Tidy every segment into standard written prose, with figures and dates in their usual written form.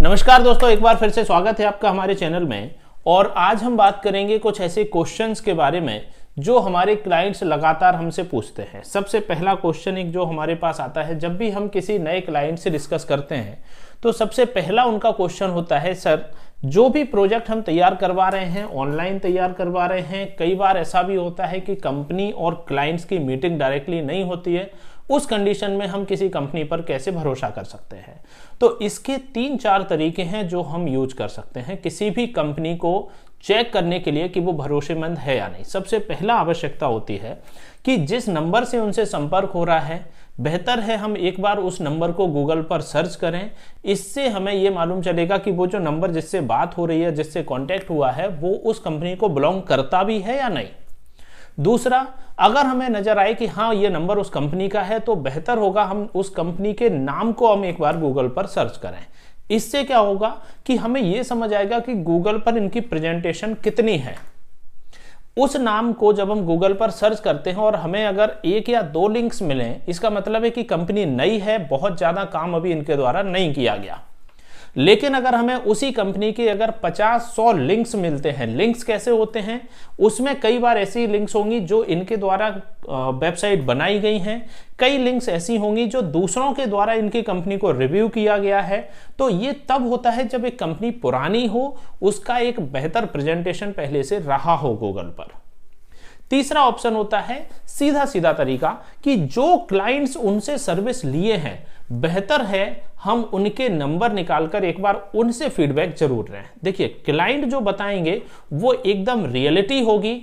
नमस्कार दोस्तों, एक बार फिर से स्वागत है आपका हमारे चैनल में। और आज हम बात करेंगे कुछ ऐसे क्वेश्चंस के बारे में जो हमारे क्लाइंट्स लगातार हमसे पूछते हैं। सबसे पहला क्वेश्चन एक जो हमारे पास आता है जब भी हम किसी नए क्लाइंट से डिस्कस करते हैं, तो सबसे पहला उनका क्वेश्चन होता है, सर जो भी प्रोजेक्ट हम तैयार करवा रहे हैं, ऑनलाइन तैयार करवा रहे हैं, कई बार ऐसा भी होता है कि कंपनी और क्लाइंट्स की मीटिंग डायरेक्टली नहीं होती है, उस कंडीशन में हम किसी कंपनी पर कैसे भरोसा कर सकते हैं। तो इसके 3-4 तरीके हैं जो हम यूज कर सकते हैं किसी भी कंपनी को चेक करने के लिए कि वो भरोसेमंद है या नहीं। सबसे पहला आवश्यकता होती है कि जिस नंबर से उनसे संपर्क हो रहा है, बेहतर है हम एक बार उस नंबर को गूगल पर सर्च करें। इससे हमें ये मालूम चलेगा कि वो जो नंबर जिससे बात हो रही है, जिससे कांटेक्ट हुआ है, वो उस कंपनी को बिलोंग करता भी है या नहीं। दूसरा, अगर हमें नजर आए कि हाँ ये नंबर उस कंपनी का है, तो बेहतर होगा हम उस कंपनी के नाम को हम एक बार गूगल पर सर्च करें। इससे क्या होगा कि हमें यह समझ आएगा कि गूगल पर इनकी प्रेजेंटेशन कितनी है। उस नाम को जब हम गूगल पर सर्च करते हैं और हमें अगर 1 या 2 लिंक्स मिलें, इसका मतलब है कि कंपनी नई है, बहुत ज्यादा काम अभी इनके द्वारा नहीं किया गया। लेकिन अगर हमें उसी कंपनी के अगर 50-100 लिंक्स मिलते हैं, लिंक्स कैसे होते हैं, उसमें कई बार ऐसी लिंक्स होंगी जो इनके द्वारा वेबसाइट बनाई गई हैं, कई लिंक्स ऐसी होंगी जो दूसरों के द्वारा इनकी कंपनी को रिव्यू किया गया है। तो ये तब होता है जब एक कंपनी पुरानी हो, उसका एक बेहतर प्रेजेंटेशन पहले से रहा हो गूगल पर। तीसरा ऑप्शन होता है सीधा सीधा तरीका कि जो क्लाइंट्स उनसे सर्विस लिए हैं, बेहतर है हम उनके नंबर निकालकर एक बार उनसे फीडबैक जरूर लें। देखिए, क्लाइंट जो बताएंगे वो एकदम रियलिटी होगी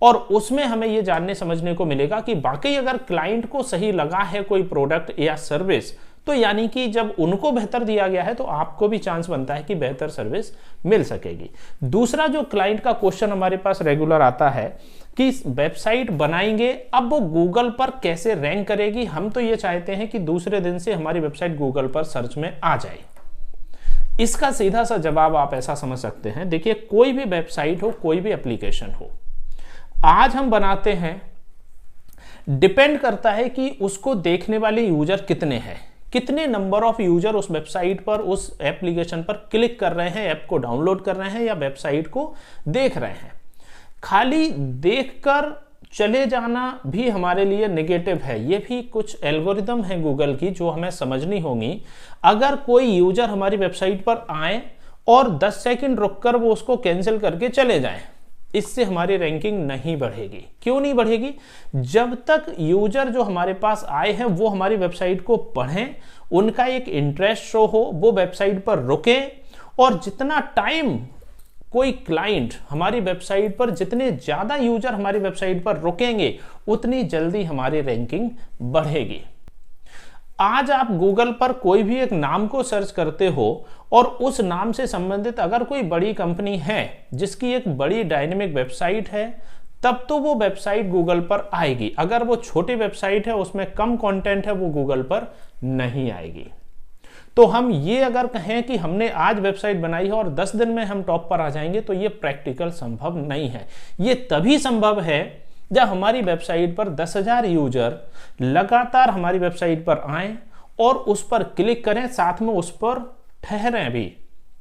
और उसमें हमें ये जानने समझने को मिलेगा कि वाकई अगर क्लाइंट को सही लगा है कोई प्रोडक्ट या सर्विस, तो यानी कि जब उनको बेहतर दिया गया है तो आपको भी चांस बनता है कि बेहतर सर्विस मिल सकेगी। दूसरा जो क्लाइंट का क्वेश्चन हमारे पास रेगुलर आता है कि वेबसाइट बनाएंगे, अब वो गूगल पर कैसे रैंक करेगी। हम तो ये चाहते हैं कि दूसरे दिन से हमारी वेबसाइट गूगल पर सर्च में आ जाए। इसका सीधा सा जवाब आप ऐसा समझ सकते हैं, देखिए कोई भी वेबसाइट हो, कोई भी एप्लीकेशन हो, आज हम बनाते हैं, डिपेंड करता है कि उसको देखने वाले यूजर कितने हैं, कितने नंबर ऑफ यूजर उस वेबसाइट पर, उस एप्लीकेशन पर क्लिक कर रहे हैं, ऐप को डाउनलोड कर रहे हैं या वेबसाइट को देख रहे हैं। खाली देखकर चले जाना भी हमारे लिए नेगेटिव है। ये भी कुछ एल्गोरिदम है गूगल की जो हमें समझनी होगी। अगर कोई यूजर हमारी वेबसाइट पर आए और 10 सेकंड रुककर वो उसको कैंसिल करके चले जाएं, इससे हमारी रैंकिंग नहीं बढ़ेगी। क्यों नहीं बढ़ेगी? जब तक यूजर जो हमारे पास आए हैं वो हमारी वेबसाइट को पढ़ें, उनका एक इंटरेस्ट शो हो, वो वेबसाइट पर रुकें, और जितना टाइम कोई क्लाइंट हमारी वेबसाइट पर, जितने ज्यादा यूजर हमारी वेबसाइट पर रुकेंगे, उतनी जल्दी हमारी रैंकिंग बढ़ेगी। आज आप गूगल पर कोई भी एक नाम को सर्च करते हो और उस नाम से संबंधित अगर कोई बड़ी कंपनी है जिसकी एक बड़ी डायनेमिक वेबसाइट है, तब तो वो वेबसाइट गूगल पर आएगी। अगर वो छोटी वेबसाइट है, उसमें कम कंटेंट है, वो गूगल पर नहीं आएगी। तो हम ये अगर कहें कि हमने आज वेबसाइट बनाई है और 10 दिन में हम टॉप पर आ जाएंगे, तो ये प्रैक्टिकल संभव नहीं है। ये तभी संभव है जब हमारी वेबसाइट पर 10,000 यूजर लगातार हमारी वेबसाइट पर आएं और उस पर क्लिक करें, साथ में उस पर ठहरें भी,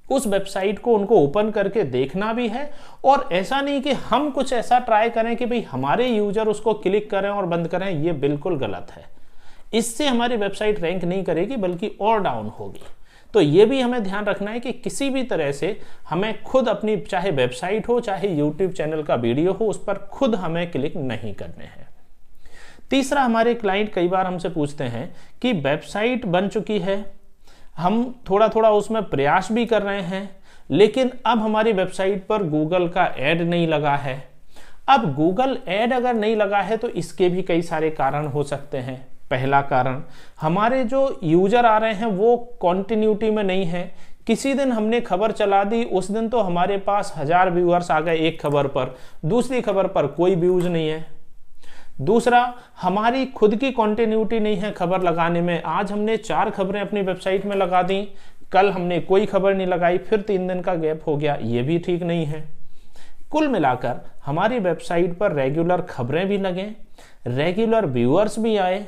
उस वेबसाइट को उनको ओपन करके देखना भी है। और ऐसा नहीं कि हम कुछ ऐसा ट्राई करें कि भाई हमारे यूजर उसको क्लिक करें और बंद करें, ये बिल्कुल गलत है। इससे हमारी वेबसाइट रैंक नहीं करेगी बल्कि और डाउन होगी। तो ये भी हमें ध्यान रखना है कि किसी भी तरह से हमें खुद अपनी, चाहे वेबसाइट हो चाहे यूट्यूब चैनल का वीडियो हो, उस पर खुद हमें क्लिक नहीं करने हैं। तीसरा, हमारे क्लाइंट कई बार हमसे पूछते हैं कि वेबसाइट बन चुकी है, हम थोड़ा थोड़ा उसमें प्रयास भी कर रहे हैं, लेकिन अब हमारी वेबसाइट पर गूगल का ऐड नहीं लगा है। अब गूगल ऐड अगर नहीं लगा है तो इसके भी कई सारे कारण हो सकते हैं। पहला कारण, हमारे जो यूजर आ रहे हैं वो कॉन्टिन्यूटी में नहीं है। किसी दिन हमने खबर चला दी, उस दिन तो हमारे पास 1000 व्यूअर्स आ गए एक खबर पर, दूसरी खबर पर कोई व्यूज नहीं है। दूसरा, हमारी खुद की कॉन्टिन्यूटी नहीं है खबर लगाने में। आज हमने 4 खबरें अपनी वेबसाइट में लगा दी, कल हमने कोई खबर नहीं लगाई, फिर 3 दिन का गैप हो गया, ये भी ठीक नहीं है। कुल मिलाकर हमारी वेबसाइट पर रेगुलर खबरें भी लगें, रेगुलर व्यूअर्स भी आए,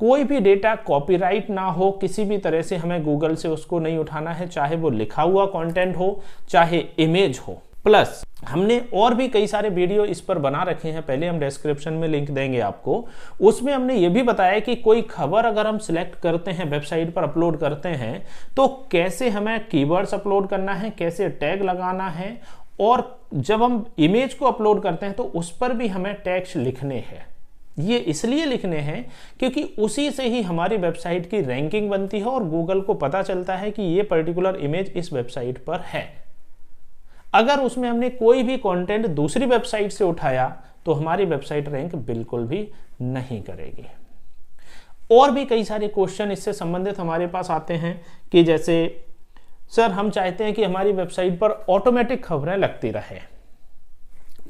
कोई भी डेटा कॉपीराइट ना हो, किसी भी तरह से हमें गूगल से उसको नहीं उठाना है, चाहे वो लिखा हुआ कंटेंट हो चाहे इमेज हो। प्लस हमने और भी कई सारे वीडियो इस पर बना रखे हैं, पहले हम डिस्क्रिप्शन में लिंक देंगे आपको। उसमें हमने ये भी बताया कि कोई खबर अगर हम सिलेक्ट करते हैं, वेबसाइट पर अपलोड करते हैं, तो कैसे हमें कीवर्ड्स अपलोड करना है, कैसे टैग लगाना है, और जब हम इमेज को अपलोड करते हैं तो उस पर भी हमें टैग्स लिखने हैं। ये इसलिए लिखने हैं क्योंकि उसी से ही हमारी वेबसाइट की रैंकिंग बनती है और गूगल को पता चलता है कि ये पर्टिकुलर इमेज इस वेबसाइट पर है। अगर उसमें हमने कोई भी कंटेंट दूसरी वेबसाइट से उठाया तो हमारी वेबसाइट रैंक बिल्कुल भी नहीं करेगी। और भी कई सारे क्वेश्चन इससे संबंधित हमारे पास आते हैं कि जैसे सर हम चाहते हैं कि हमारी वेबसाइट पर ऑटोमेटिक खबरें लगती रहे।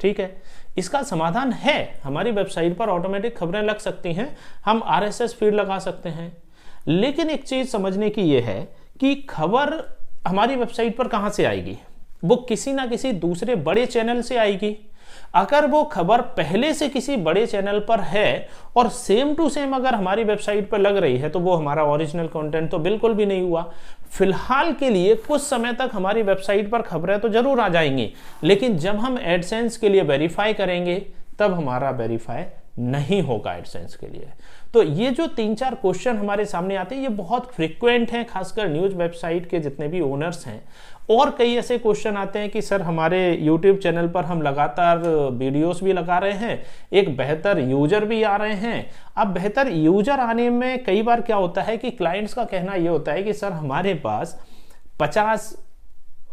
ठीक है, इसका समाधान है, हमारी वेबसाइट पर ऑटोमेटिक खबरें लग सकती हैं, हम आरएसएस फीड लगा सकते हैं। लेकिन एक चीज समझने की यह है कि खबर हमारी वेबसाइट पर कहां से आएगी, वो किसी ना किसी दूसरे बड़े चैनल से आएगी। अगर वो खबर पहले से किसी बड़े चैनल पर है और सेम टू सेम अगर हमारी वेबसाइट पर लग रही है तो वो हमारा ओरिजिनल कंटेंट तो बिल्कुल भी नहीं हुआ। फिलहाल के लिए कुछ समय तक हमारी वेबसाइट पर खबरें तो जरूर आ जाएंगी, लेकिन जब हम एडसेंस के लिए वेरीफाई करेंगे तब हमारा वेरीफाई नहीं होगा एडसेंस के लिए। तो ये जो 3-4 क्वेश्चन हमारे सामने आते हैं ये बहुत फ्रिक्वेंट हैं, खासकर न्यूज वेबसाइट के जितने भी ओनर्स हैं। और कई ऐसे क्वेश्चन आते हैं कि सर हमारे YouTube चैनल पर हम लगातार वीडियोस भी लगा रहे हैं, एक बेहतर यूजर भी आ रहे हैं। अब बेहतर यूजर आने में कई बार क्या होता है कि क्लाइंट्स का कहना ये होता है कि सर हमारे पास 50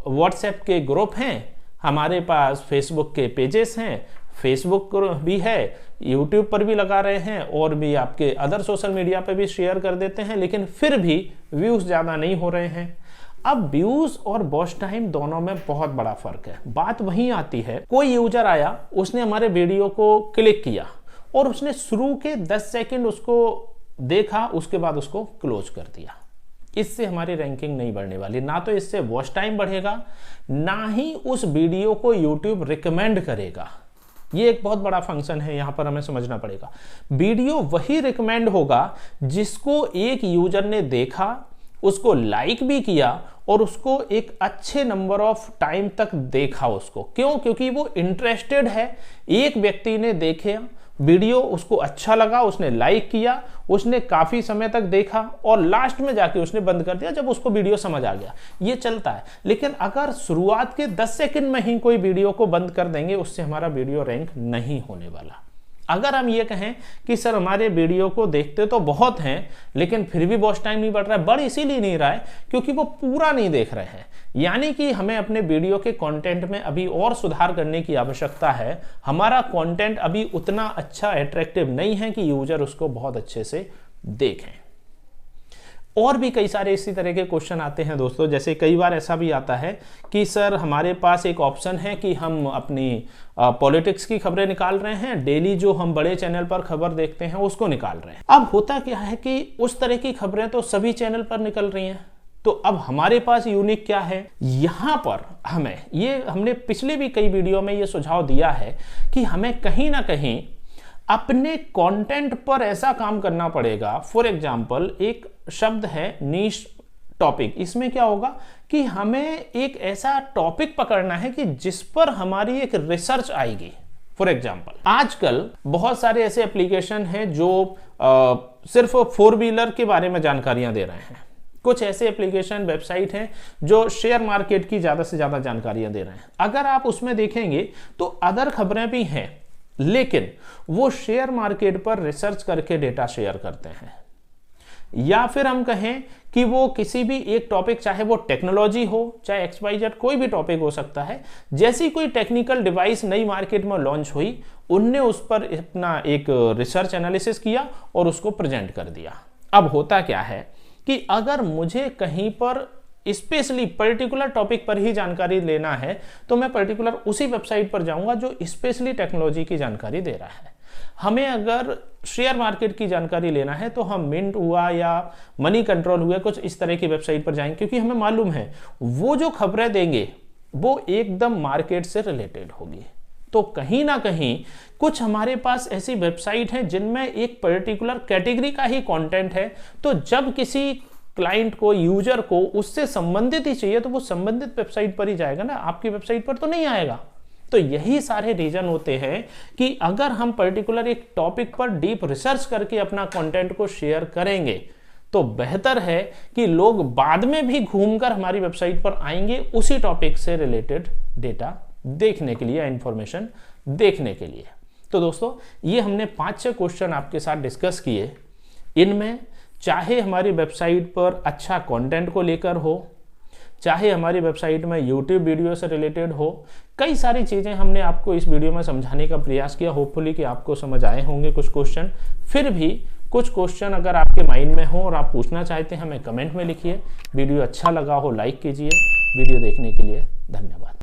व्हाट्सएप के ग्रुप हैं, हमारे पास फेसबुक के पेजेस हैं, फेसबुक भी है, यूट्यूब पर भी लगा रहे हैं और भी आपके अदर सोशल मीडिया पर भी शेयर कर देते हैं, लेकिन फिर भी व्यूज ज़्यादा नहीं हो रहे हैं। अब व्यूज और वॉच टाइम दोनों में बहुत बड़ा फर्क है। बात वहीं आती है, कोई यूजर आया, उसने हमारे वीडियो को क्लिक किया और उसने शुरू के 10 सेकंड उसको देखा, उसके बाद उसको क्लोज कर दिया। इससे हमारी रैंकिंग नहीं बढ़ने वाली, ना तो इससे वॉच टाइम बढ़ेगा, ना ही उस वीडियो को यूट्यूब रिकमेंड करेगा। ये एक बहुत बड़ा फंक्शन है, यहां पर हमें समझना पड़ेगा। वीडियो वही रिकमेंड होगा जिसको एक यूजर ने देखा, उसको लाइक भी किया और उसको एक अच्छे नंबर ऑफ टाइम तक देखा उसको। क्यों? क्योंकि वो इंटरेस्टेड है। एक व्यक्ति ने देखे वीडियो, उसको अच्छा लगा, उसने लाइक किया, उसने काफी समय तक देखा और लास्ट में जाके उसने बंद कर दिया जब उसको वीडियो समझ आ गया। ये चलता है। लेकिन अगर शुरुआत के 10 सेकंड में ही कोई वीडियो को बंद कर देंगे, उससे हमारा वीडियो रैंक नहीं होने वाला। अगर हम ये कहें कि सर हमारे वीडियो को देखते तो बहुत हैं लेकिन फिर भी वॉच टाइम नहीं बढ़ रहा है, बढ़ इसीलिए नहीं रहा है क्योंकि वो पूरा नहीं देख रहे हैं। यानी कि हमें अपने वीडियो के कंटेंट में अभी और सुधार करने की आवश्यकता है। हमारा कंटेंट अभी उतना अच्छा अट्रैक्टिव नहीं है कि यूजर उसको बहुत अच्छे से देखें। और भी कई सारे इसी तरह के क्वेश्चन आते हैं दोस्तों। जैसे कई बार ऐसा भी आता है कि सर हमारे पास एक ऑप्शन है कि हम अपनी पॉलिटिक्स की खबरें निकाल रहे हैं, डेली जो हम बड़े चैनल पर खबर देखते हैं उसको निकाल रहे हैं। अब होता क्या है कि उस तरह की खबरें तो सभी चैनल पर निकल रही हैं, तो अब हमारे पास यूनिक क्या है? यहां पर हमने पिछले भी कई वीडियो में ये सुझाव दिया है कि हमें कहीं ना कहीं अपने कंटेंट पर ऐसा काम करना पड़ेगा। फॉर एग्जाम्पल एक शब्द है नीश टॉपिक। इसमें क्या होगा कि हमें एक ऐसा टॉपिक पकड़ना है कि जिस पर हमारी एक रिसर्च आएगी। फॉर एग्जाम्पल आजकल बहुत सारे ऐसे एप्लीकेशन हैं जो सिर्फ 4 व्हीलर के बारे में जानकारियां दे रहे हैं। कुछ ऐसे एप्लीकेशन वेबसाइट हैं जो शेयर मार्केट की ज्यादा से ज्यादा जानकारियां दे रहे हैं। अगर आप उसमें देखेंगे तो अदर खबरें भी हैं, लेकिन वो शेयर मार्केट पर रिसर्च करके डेटा शेयर करते हैं। या फिर हम कहें कि वो किसी भी एक टॉपिक, चाहे वो टेक्नोलॉजी हो चाहे XYZ कोई भी टॉपिक हो सकता है, जैसी कोई टेक्निकल डिवाइस नई मार्केट में लॉन्च हुई, उनने उस पर अपना एक रिसर्च एनालिसिस किया और उसको प्रेजेंट कर दिया। अब होता क्या है कि अगर मुझे कहीं पर स्पेशली पर्टिकुलर टॉपिक पर ही जानकारी लेना है तो मैं पर्टिकुलर उसी वेबसाइट पर जाऊंगा जो स्पेशली टेक्नोलॉजी की जानकारी दे रहा है। हमें अगर शेयर मार्केट की जानकारी लेना है तो हम मिंट हुआ या मनी कंट्रोल हुआ, कुछ इस तरह की वेबसाइट पर जाएंगे, क्योंकि हमें मालूम है वो जो खबरें देंगे वो एकदम मार्केट से रिलेटेड होगी। तो कहीं ना कहीं कुछ हमारे पास ऐसी वेबसाइट हैं जिनमें एक पर्टिकुलर कैटेगरी का ही कंटेंट है, तो जब किसी क्लाइंट को, यूजर को उससे संबंधित ही चाहिए तो वो संबंधित वेबसाइट पर ही जाएगा ना, आपकी वेबसाइट पर तो नहीं आएगा। तो यही सारे रीजन होते हैं कि अगर हम पर्टिकुलर एक टॉपिक पर डीप रिसर्च करके अपना कंटेंट को शेयर करेंगे तो बेहतर है कि लोग बाद में भी घूमकर हमारी वेबसाइट पर आएंगे उसी टॉपिक से रिलेटेड डेटा देखने के लिए, इंफॉर्मेशन देखने के लिए। तो दोस्तों, ये हमने 5-6 क्वेश्चन आपके साथ डिस्कस किए। इनमें चाहे हमारी वेबसाइट पर अच्छा कंटेंट को लेकर हो, चाहे हमारी वेबसाइट में यूट्यूब वीडियो से रिलेटेड हो, कई सारी चीज़ें हमने आपको इस वीडियो में समझाने का प्रयास किया। होपफुली कि आपको समझ आए होंगे कुछ क्वेश्चन। फिर भी कुछ क्वेश्चन अगर आपके माइंड में हो और आप पूछना चाहते हैं, हमें कमेंट में लिखिए। वीडियो अच्छा लगा हो लाइक कीजिए। वीडियो देखने के लिए धन्यवाद।